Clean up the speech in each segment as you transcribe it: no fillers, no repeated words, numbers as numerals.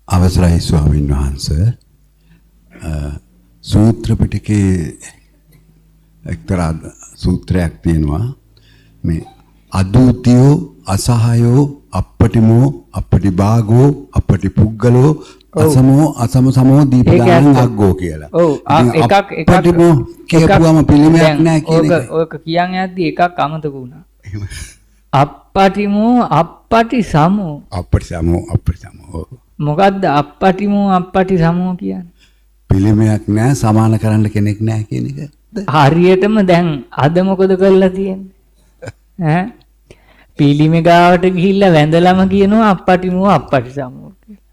අවසරයි ස්වාමීන් වහන්සේ. සූත්‍ර පිටකේ එක්තරා සූත්‍රයක් තියෙනවා. මේ අදූතියෝ අසහයෝ අපටිමෝ අපටිභාගෝ අපටිපුග්ගලෝ අසමෝ අසම සමෝ දීපදානං අග්ගෝ කියලා. ඔව් එකක් කියපුවම පිළිමයක් නැහැ කියන එක. ඔයක කියන් යද්දි එකක් අමතක වුණා. අපටිමෝ අපටි සමෝ. අපටි සමෝ. මොකද්ද අපටිමෝ අපටි සමෝ කියන්නේ? පිළිමයක් නැහැ, සමාන කරන්න කෙනෙක් නැහැ කියන එක. හරියටම දැන් අද මොකද කරලා තියෙන්නේ? ඈ පිළිමේ ගාවට ගිහිල්ලා වැඳලම කියනවා අපටිමෝ අපටි සමෝ කියලා.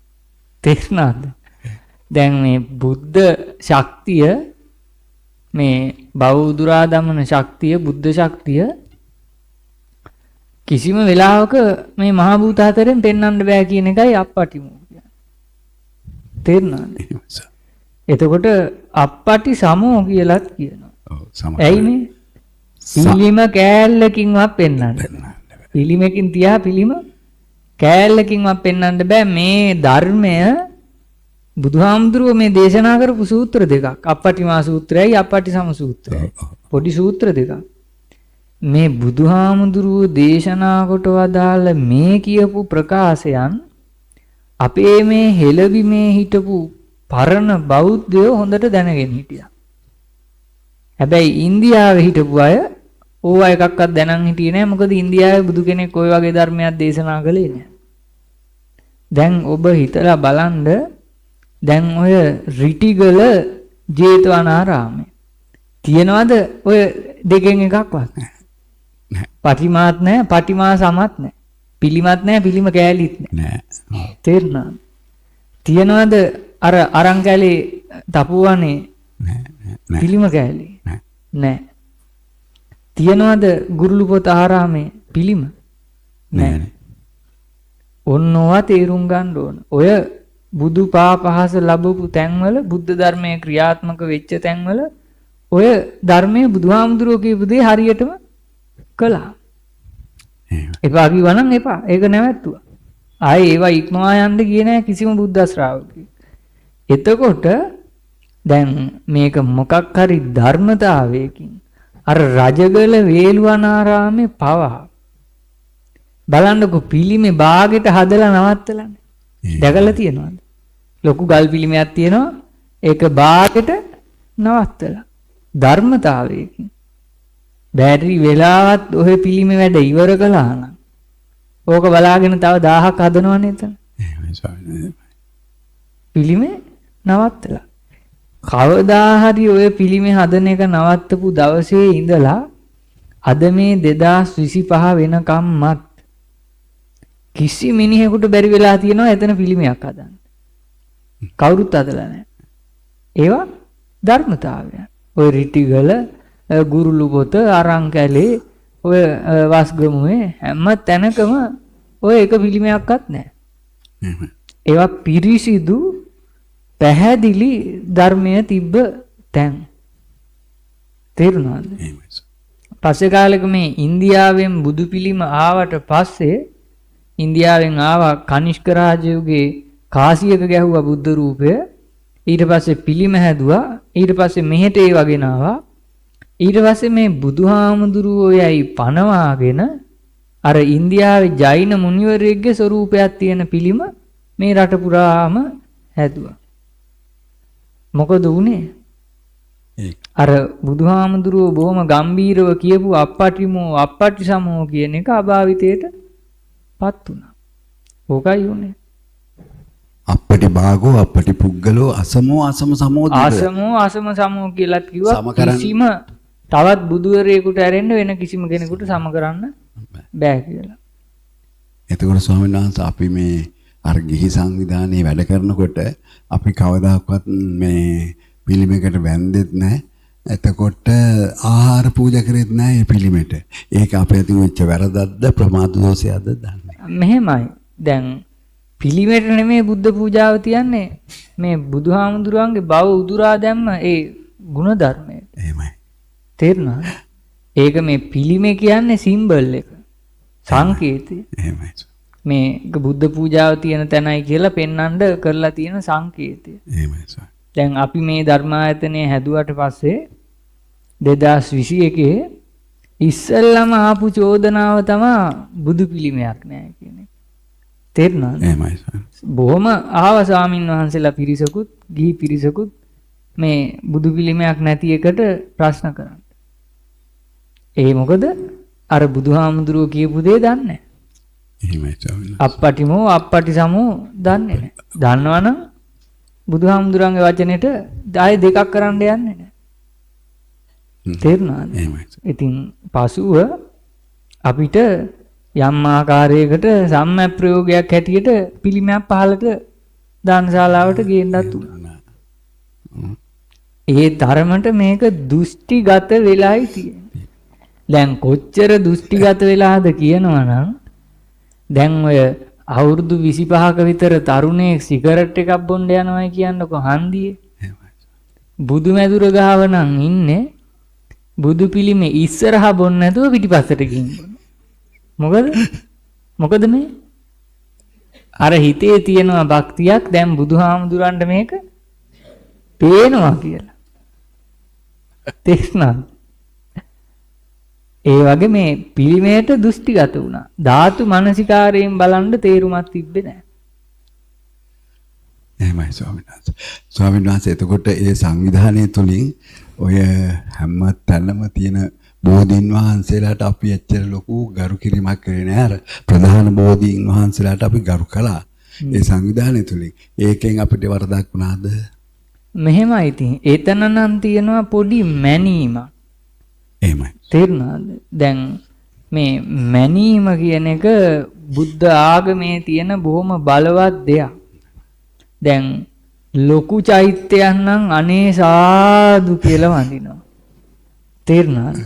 තේරුණාද? දැන් මේ බුද්ධ ශක්තිය, මේ බෞද්ධ දමන ශක්තිය, බුද්ධ ශක්තිය කිසිම වෙලාවක මේ මහ භූත හතරෙන් පෙන්වන්න බෑ කියන එකයි අපටිමෝ කියන්නේ. තේරුණාද? එතකොට අපටි සමෝ කියලාත් කියනවා. ඇයි මේ? පිළිම කෑල්ලකින්වත් පෙන්වන්න බෑ. පිළිමකින් තියා පිළිම කෑල්ලකින්වත් පෙන්වන්න බෑ. මේ ධර්මය බුදුහාමුදුරුව මේ දේශනා කරපු සූත්‍ර දෙකක්. අපටිමා සූත්‍රයයි අපටි සම සූත්‍රයයි. පොඩි සූත්‍ර දෙකක්. මේ බුදුහාමුදුරුව දේශනා කොට වදාළ මේ කියපු ප්‍රකාශයන් අපේ මේ හෙළවිමේ හිටපු පරණ බෞද්ධයෝ හොඳට දැනගෙන හිටියා. හැබැයි ඉන්දියාවේ හිටපු අය ඕවා එකක්වත් දැනන් හිටියේ නැහැ. මොකද ඉන්දියාවේ බුදු කෙනෙක් ওই වගේ ධර්මයක් දේශනා කළේ නැහැ. දැන් ඔබ හිතලා බලන්න, දැන් ඔය රිටිගල ජේතවනාරාමේ තියනවද ඔය දෙකෙන් එකක්වත්? නැහැ. පටිමාත් නැහැ, පටිමා සමත් නැහැ. පිළිමත් නැහැ, පිළිම කෑලිත් නැහැ. තේරුණාද? තියනවද අර අරන් කැලේ තපුවනේ? නැහැ. පිළිම කෑලි? නැහැ. තියනවද ගුරුළු පොත ආරාමේ පිළිම? නැහැ. ඔන්නෝවා තේරුම් ගන්න ඕන. ඔය බුදු පාපහස ලැබපු තැන්වල, බුද්ධ ධර්මයේ ක්‍රියාත්මක වෙච්ච තැන්වල ඔය ධර්මයේ බුදුහාමුදුරුවෝ කියපු දේ හරියටම කළා. එපා කිව්වනම් එපා. ඒක නැවැත්තුවා. ආයේ ඒවා ඉක්මවා යන්න ගියේ නැහැ කිසිම බුද්ධ ශ්‍රාවකෙක්. එතකොට දැන් මේක මොකක් හරි ධර්මතාවයකින් අර රජගල වේළුවනාරාමේ පවා බලන්නකො පිළිමේ බාගෙට හදලා නවත්තලානේ. දැකලා තියෙනවද? ලොකු ගල් පිළිමයක් තියෙනවා, ඒක බාගෙට නවත්තලා ධර්මතාවයකින්. බැටරි වෙලාවත් ඔය පිළිමේ වැඩ ඉවර කළා නම් ඕක බලාගෙන තව 1000ක් හදනවනේ එතන. පිළිමේ නවත්තලා. කවදා හරි ඔය පිළිමේ හදන එක නවත්තපු දවසේ ඉඳලා අද මේ 2025 වෙනකම්මත් කිසි මිනිහෙකුට බැරි වෙලා තියෙනවා එතන පිළිමයක් හදන්න. කවුරුත් හදලා නැහැ. ඒවා ධර්මතාවය. ඔය රිටිගල, ගුරුළු පොත, අරන් කැලේ, ඔය වස්ගමුවේ හැම තැනකම ඔය එක පිළිමයක්වත් නැහැ. ඒවා පිරිසිදු පැහැදිලි ධර්මයේ තිබ්බ තැන්. තේරුණාද? පස්සේ කාලෙක මේ ඉන්දියාවෙන් බුදු පිළිම ආවට පස්සේ ඉන්දියාවෙන් ආවා කනිෂ්ක රාජයාගේ කාසියක ගැහුවා බුද්ධ රූපය. ඊට පස්සේ පිළිම හැදුවා. ඊට පස්සේ මෙහෙට ඒ වගේ නාවා. ඊට පස්සේ මේ බුදුහාමුදුරුවෝ යයි පනවාගෙන අර ඉන්දියාවේ ජෛන මුනිවරයෙක්ගේ ස්වරූපයක් තියෙන පිළිම මේ රට පුරාම හැදුවා. මොකද වුනේ? අර බුදුහාමුදුරුවෝ බොහොම ගම්බීරව කියපු අපටිමෝ අපටි සමෝ කියන එක අභාවිතයට පත් වුණා. ඕකයි උනේ. අපටි භාගෝ අපටි පුග්ගලෝ අසමෝ අසම සමෝ අසමෝ අසම සමෝ කියලාත් කිව්වා. කිසිම තවත් බුදුවරයෙකුට ඇරෙන්න වෙන කිසිම කෙනෙකුට සම කරන්න බෑ කියලා. එතකොට ස්වාමීන් වහන්සේ අපි මේ අර ගිහි සංවිධානයේ වැඩ කරනකොට අපි කවදාකවත් මේ පිළිමයකට වැන්දෙත් නැහැ. එතකොට ආහාර පූජා කරෙත් නැහැ මේ පිළිමෙට. ඒක අපේ අතින් වෙච්ච වැරදක්ද ප්‍රමාද දෝෂයක්ද දන්නේ. මෙහෙමයි. දැන් පිළිමෙට නෙමෙයි බුද්ධ පූජාව තියන්නේ. මේ බුදුහාමුදුරුවන්ගේ බව උදුරා දැම්ම ඒ ගුණ ධර්මය. එහෙමයි. තේරුණාද? ඒක මේ පිළිමේ කියන්නේ සිම්බල් එක. සංකේතය. එහෙමයි. මේ බුද්ධ පූජාව තියෙන තැනයි කියලා පෙන්වන්න කරලා තියෙන සංකේතය. එහෙමයි සර්. දැන් අපි මේ ධර්මායතනය හැදුවට පස්සේ 2021 ඉස්සෙල්ලම ආපු චෝදනාව තමයි බුදු පිළිමයක් නැහැ කියන එක. තේරුණාද? එහෙමයි සර්. බොහොම ආව ස්වාමින් වහන්සේලා පිරිසකුත් ගිහි පිරිසකුත් මේ බුදු පිළිමයක් නැති එකට ප්‍රශ්න කරන්නේ. ඒ මොකද අර බුදුහාමුදුරුවෝ කියපු දේ දන්නේ නැහැ. එහෙමයි සර්. අප්පටිමෝ අප්පටි සමෝ දන්නේ නැහැ. දන්නවනම් බුදුහාමුදුරන්ගේ වචනෙට ආයෙ දෙකක් කරන්න යන්නේ නැහැ. තේරුණාද? එහෙමයි. ඉතින් පසුව අපිට යම් ආකාරයකට සම්මා ප්‍රයෝගයක් හැටියට පිළිමයක් පහලට දානශාලාවට ගේන්නත් උනා. ඒ තරමට මේක දෘෂ්ටිගත වෙලායි තියෙන්නේ. දැන් කොච්චර දෘෂ්ටිගත වෙලාද කියනවනම් දැන් ඔය අවුරුදු 25ක විතර තරුණයෙක් සිගරට් එකක් බොන්න යනවා කියන්නකො හන්දියේ. බුදු මැදුර ගාව නම් ඉන්නේ බුදු පිළිමේ ඉස්සරහා බොන්න නැතුව පිටිපස්සට ගිහින්. මොකද මේ අර හිතේ තියෙනවා භක්තියක් දැන් බුදුහාමුදුරන්ට මේක පේනවා කියලා. තේස්නා. ඒ වගේ මේ පිළිමයට දෘෂ්ටිගත වුණා. ධාතු මනසිකාරයෙන් බලන්න තේරුමක් තිබ්බේ නැහැ. එහෙමයි ස්වාමීන් වහන්සේ. ස්වාමීන් වහන්සේ එතකොට ඒ සංවිධානය තුලින් ඔය හැම තැනම තියෙන බෝධීන් වහන්සේලාට අපි එච්චර ලොකු ගරු කිරීමක් කරේ නෑ. අර ප්‍රධාන බෝධීන් වහන්සේලාට අපි ගරු කළා. ඒ සංවිධානය තුලින්. ඒකෙන් අපිට වරදක් වුණාද? මෙහෙමයි ඉතින්. ඒතන නම් තියෙනවා පොඩි මැනීමක්. එහෙමයි. තේරුණාද? දැන් මේ මැනීම කියන එක බුද්ධ ආගමේ තියෙන බොහොම බලවත් දෙයක්. දැන් ලොකු චෛත්‍යයන් නම් අනේ සාදු කියලා වඳිනවා. තේරුණාද?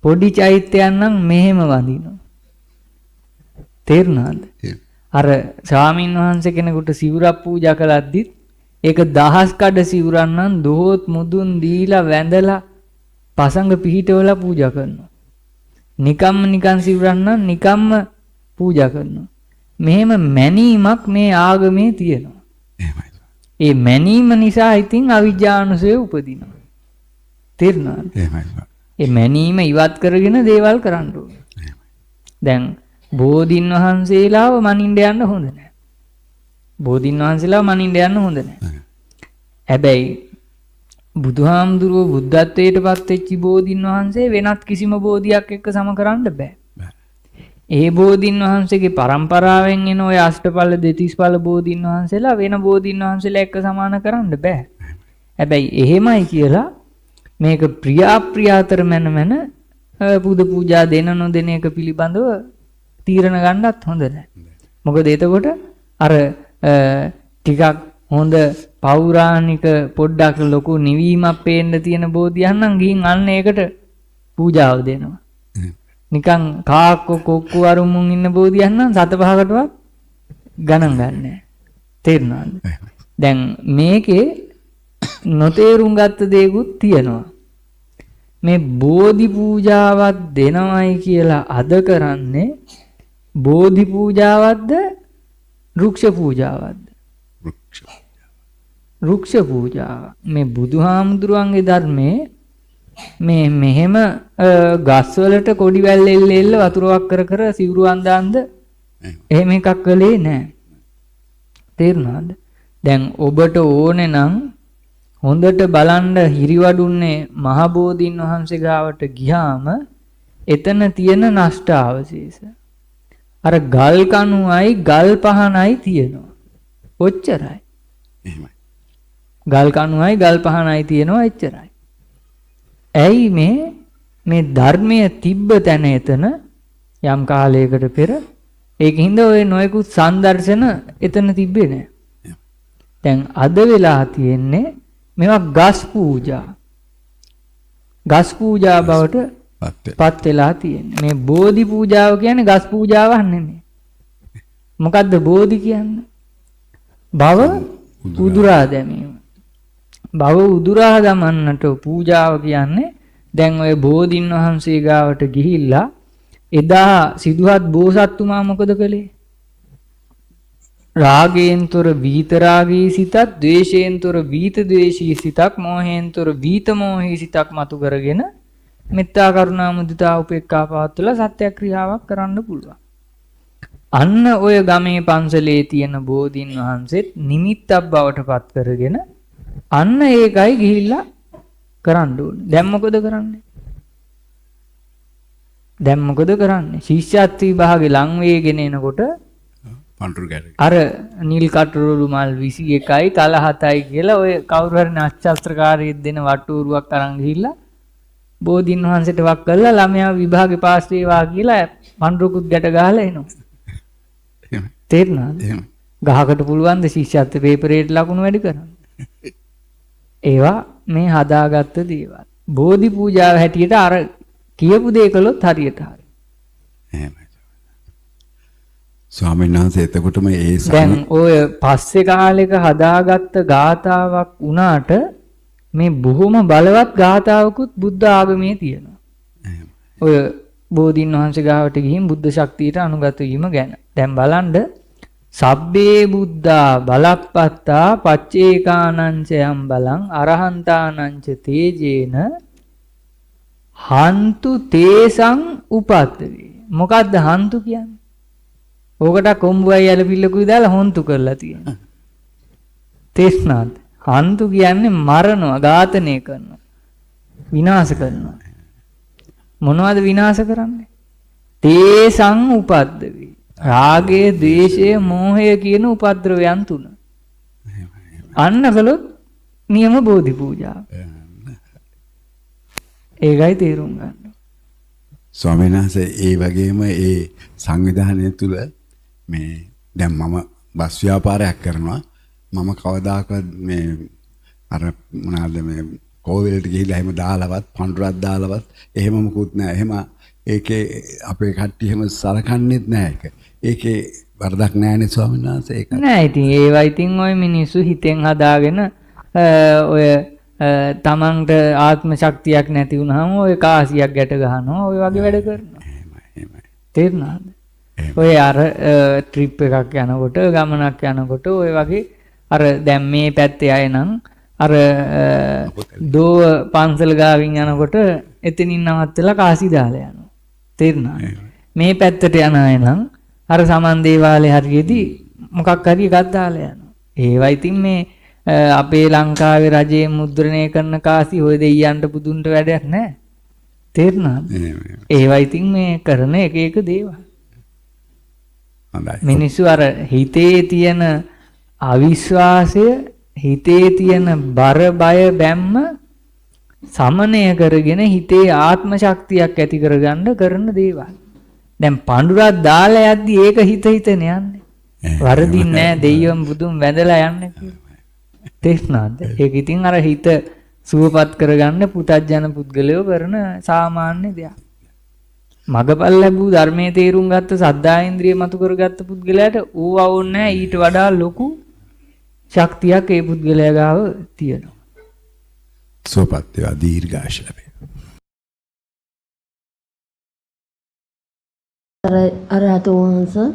පොඩි චෛත්‍යයන් නම් මෙහෙම වඳිනවා. තේරුණාද? අර ස්වාමින් වහන්සේ කෙනෙකුට සිවුරක් පූජා කළද්දිත් ඒක දහස් කඩ සිවුරක් නම් දොහොත් මුදුන් දීලා වැඳලා පසංග පිහිටවලා පූජා කරනවා. නිකන් සිවුරක් නම් නිකම්ම පූජා කරනවා. මෙහෙම මැනීමක් මේ ආගමේ තියෙනවා. එහෙමයි. ඒ මැනීම නිසා ඉතින් අවිජ්ජානුසය උපදිනවා. තේරුණාද? එහෙමයි. ඒ මැනීම ඉවත් කරගෙන දේවල් කරන්න ඕනේ. දැන් බෝධින් වහන්සේලාව මනින්න යන්න හොඳ නැහැ. බෝධින් වහන්සේලාව මනින්න යන්න හොඳ නැහැ. හැබැයි බුදුහාමුදුරුවෝ බුද්ධත්වයට පත් වෙච්ච බෝධින් වහන්සේ වෙනත් කිසිම බෝධියක් එක්ක සම කරන්න බෑ. ඒ බෝධින් වහන්සේගේ පරම්පරාවෙන් එන ඔය අෂ්ටඵල දෙතිස්ඵල බෝධින් වහන්සේලා වෙන බෝධින් වහන්සේලා එක්ක සමාන කරන්න බෑ. හැබැයි එහෙමයි කියලා මේක ප්‍රියාප්‍රිය අතර මැන පුද පූජා දෙන නොදෙන එක පිළිබඳව තීරණ ගන්නත් හොඳ නැහැ. මොකද එතකොට අර ටිකක් හොඳ පෞරාණික පොඩ්ඩක් ලොකු නිවීමක් පේන්න තියෙන බෝධියන් නම් ගිහින් අන්න ඒකට පූජාව දෙනවා. නිකන් කාක්කෝ කොක්කු අරුමුන් ඉන්න බෝධියන් නම් සත පහකටවත් ගණන් ගන්නෑ. තේරුණාද? දැන් මේකේ නොතේරුම් ගත්ත දේකුත් තියෙනවා. මේ බෝධි පූජාවක් දෙනවයි කියලා අද කරන්නේ බෝධි පූජාවක්ද වෘක්ෂ පූජාවක්ද? වෘක්ෂ පූජාව. මේ බුදුහාමුදුරුවන්ගේ ධර්මයේ මේ මෙහෙම ගස්වලට කොඩි වැල් එල්ල වතුරක් කර සිවුරු අඳාන්ද එහෙම එකක් කළේ නැහැ. තේරුණාද? දැන් ඔබට ඕනේ නම් හොඳට බලන්න හිරිවඩුන්නේ මහ බෝධීන් වහන්සේ ගාවට ගියාම එතන තියෙන නෂ්ට අවශේෂ අර ගල් කණුවයි ගල් පහනයි තියෙනවා. ඔච්චරයි. එහෙමයි. ගල් කණුවයි ගල් පහනයි තියෙනවා එච්චරයි. ඇයි මේ ධර්මයේ තිබ්බ තැන එතන යම් කාලයකට පෙර ඒකින්ද ඔය නොයෙකුත් සංදර්ශන එතන තිබ්බේ නෑ. දැන් අද වෙලා තියෙන්නේ මේවා ගස් පූජා. ගස් පූජා බවට පත් වෙලා තියෙන්නේ. මේ බෝධි පූජාව කියන්නේ ගස් පූජාවක් නෙමෙයි. මොකද්ද බෝධි කියන්නේ? භව උදුරා දැමීම. භව උදුරා දමන්නට පූජාව කියන්නේ දැන් ඔය බෝධින් වහන්සේ ගාවට ගිහිල්ලා එදා සිදුහත් බෝසත්තුමා මොකද කළේ? රාගයෙන් තොර වීත රාගී සිතක්, ද්වේෂයෙන් තොර වීත ද්වේෂී සිතක්, මෝහයෙන් තොර වීත මෝහී සිතක් මතු කරගෙන මෙත්තා කරුණා මුදිතා උපේක්ඛා පවත්වල සත්‍යක්‍රියාවක් කරන්න පුළුවන්. අන්න ඔය ගමේ පන්සලේ තියෙන බෝධීන් වහන්සේත් නිමිත්තක් බවට පත් කරගෙන අන්න ඒකයි ගිහිල්ලා කරන්න ඕනේ. දැන් මොකද කරන්නේ? දැන් මොකද කරන්නේ? ශිෂ්‍යත්ව විභාගේ ලං වේගෙන එනකොට පඳුරු ගැට අර නිල් කටුරුළු මල් 21යි තල 7යි කියලා ඔය කවුරු හරි නාට්‍යශාස්ත්‍රකාරයෙක් දෙන වට්ටුරුවක් අරන් ගිහිල්ලා බෝධීන් වහන්සේට වක් කළා ළමයා විභාගේ පාස් වේවා කියලා පඳුරුකුත් ගැට ගහලා එනවා. තේරුණාද? ගහකට පුළුවන් ද ශිෂ්‍යත්ව පේපරේට ලකුණු වැඩි කරන්න? ඒවා මේ හදාගත්ත දේවල්. බෝධි පූජාව හැටියට අර කියපු දේ කළොත් හරියට හරි. එහෙමයි. ස්වාමීන් වහන්සේ එතකොටම ඒ දැන් ඔය පස්සේ කාලෙක හදාගත්ත ගාතාවක් වුණාට මේ බොහොම බලවත් ගාතාවකුත් බුද්ධ ආගමේ තියෙනවා. ඔය බෝධීන් වහන්සේ ගාවට ගිහින් බුද්ධ ශක්තියට අනුගත වීම ගැන. දැන් බලන්න සබ්බේ බුද්ධා බලප්පත්තා පච්චේකානංචයම් බලං අරහන්තානංච තේජේන හන්තු තේසං උපද්දවේ. මොකද්ද හන්තු කියන්නේ? ඕකට කොම්බුවයි ඇලපිල්ලකුයි දාලා හොන්තු කරලා තියෙනවා. තේස්නාද? හන්තු කියන්නේ මරනවා, ඝාතනය කරනවා, විනාශ කරනවා. මොනවද විනාශ කරන්නේ? තේසං උපද්දවේ. රාගය, ද්වේෂය, මෝහය කියන උපද්‍රවයන් තුන. අන්න කළොත් නියම බෝධි පූජාව. ඒකයි තේරුම් ගන්න. ස්වාමීන් වහන්සේ ඒ වගේම ඒ සංවිධානය තුල මේ දැන් මම බස් ව්‍යාපාරයක් කරනවා. මම කවදාකවත් මේ අර මොනවාද මේ කෝවිලට ගිහිල්ලා එහෙම දාලවත් පඳුරක් දාලවත් එහෙම මොකුත් නැහැ. එහෙම ඒකේ අපේ කට්ටිය එහෙම සලකන්නේත් නැහැ ඒක. ඒකේ වරදක් නැහැනේ ස්වාමීන් වහන්සේ ඒක. නෑ ඉතින් ඒවා ඉතින් ඔය මිනිස්සු හිතෙන් හදාගෙන ඔය තමන්ට ආත්ම ශක්තියක් නැති වුනහම ඔය කාසියක් ගැට ගහනවා ඔය වගේ වැඩ කරනවා. එහෙමයි. තේරුණාද? ඔය අර ට්‍රිප් එකක් යනකොට ගමනක් යනකොට ඔය වගේ අර දැන් මේ පැත්තේ අය නම් අර දෝව පන්සල ගාවින් යනකොට එතනින් නවත්තලා කාසි දාලා යනවා. තේරුණාද? මේ පැත්තට යන අය නම් අර සමන් දේවාලේ හරියේදී මොකක් හරි එකක් දාලා යනවා. ඒවා ඉතින් මේ අපේ ලංකාවේ රජයේ මුද්‍රණය කරන කාසි ඔය දෙයියන්ට පුදුන්ට වැඩක් නැහැ. තේරුණාද? ඒවා ඉතින් මේ කරන එක එක දේවල්. මිනිස්සු අර හිතේ තියෙන අවිශ්වාසය, හිතේ තියෙන බර බය බැම්ම සමනය කරගෙන හිතේ ආත්ම ශක්තියක් ඇති කරගන්න කරන දේවල්. දැන් පඳුරක් දාලා යද්දි ඒක හිත හිතනේ යන්නේ. වරදින්නේ නැහැ දෙයියන් බුදුන් වැඳලා යන්නේ කියලා. තේරුණාද? ඒක ඉතින් අර හිත සුවපත් කරගන්න පුතත්ජන පුද්ගලයෝ කරන සාමාන්‍ය දෙයක්. මගපල් ලැබූ ධර්මයේ තේරුම් ගත්ත සද්ධා ඉන්ද්‍රිය මතු කරගත්ත පුද්ගලයාට ඕවා ඕනේ නැහැ. ඊට වඩා ලොකු ශක්තියක් ඒ පුද්ගලයා ගාව තියෙනවා. සුවපත් වේවා, දීර්ඝාෂ ලැබේවා. අරහතෝ වහන්සේ